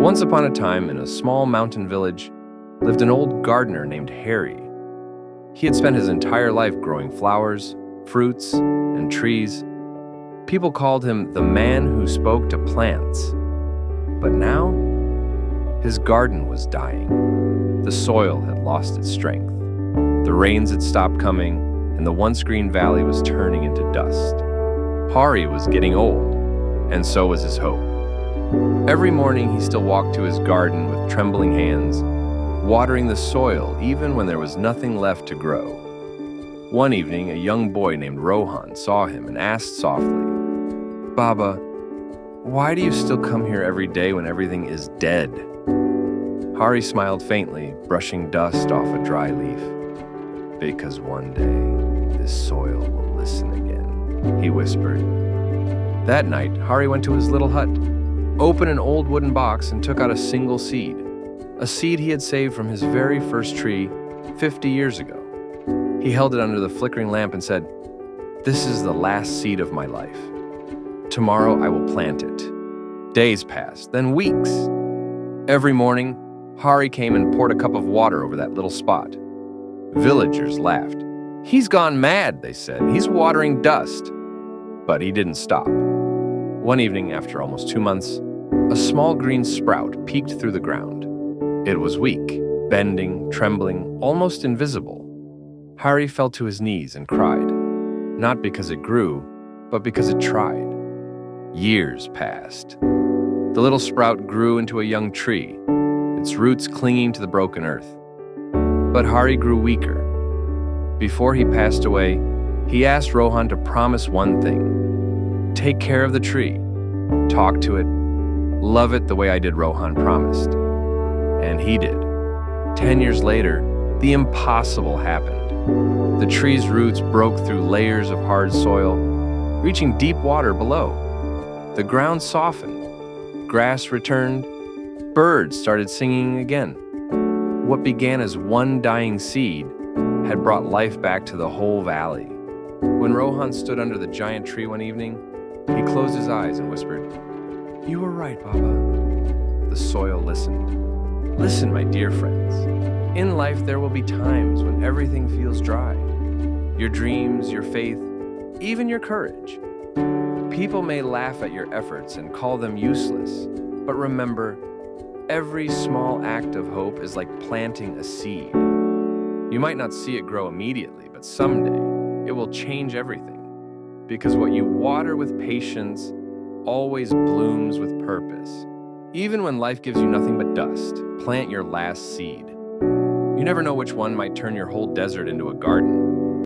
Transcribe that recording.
Once upon a time, in a small mountain village, lived an old gardener named Harry. He had spent his entire life growing flowers, fruits, and trees. People called him the man who spoke to plants. But now, his garden was dying. The soil had lost its strength. The rains had stopped coming, and the once green valley was turning into dust. Hari was getting old, and so was his hope. Every morning he still walked to his garden with trembling hands, watering the soil even when there was nothing left to grow. One evening, a young boy named Rohan saw him and asked softly, "Baba, why do you still come here every day when everything is dead?" Hari smiled faintly, brushing dust off a dry leaf. "Because one day, this soil will listen again," he whispered. That night, Hari went to his little hut, opened an old wooden box, and took out a single seed, a seed he had saved from his very first tree 50 years ago. He held it under the flickering lamp and said, "This is the last seed of my life. Tomorrow I will plant it." Days passed, then weeks. Every morning, Hari came and poured a cup of water over that little spot. Villagers laughed. "He's gone mad," they said. "He's watering dust." But he didn't stop. One evening, after almost 2 months, a small green sprout peeked through the ground. It was weak, bending, trembling, almost invisible. Hari fell to his knees and cried, not because it grew, but because it tried. Years passed. The little sprout grew into a young tree, its roots clinging to the broken earth. But Hari grew weaker. Before he passed away, he asked Rohan to promise one thing: take care of the tree, talk to it, love it the way I did, Rohan promised. And he did. 10 years later, the impossible happened. The tree's roots broke through layers of hard soil, reaching deep water below. The ground softened, grass returned, birds started singing again. What began as one dying seed had brought life back to the whole valley. When Rohan stood under the giant tree one evening, he closed his eyes and whispered, "You were right, Baba." The soil listened. Listen, my dear friends. In life, there will be times when everything feels dry. Your dreams, your faith, even your courage. People may laugh at your efforts and call them useless, but remember, every small act of hope is like planting a seed. You might not see it grow immediately, but someday it will change everything. Because what you water with patience always blooms with purpose. Even when life gives you nothing but dust, plant your last seed. You never know which one might turn your whole desert into a garden.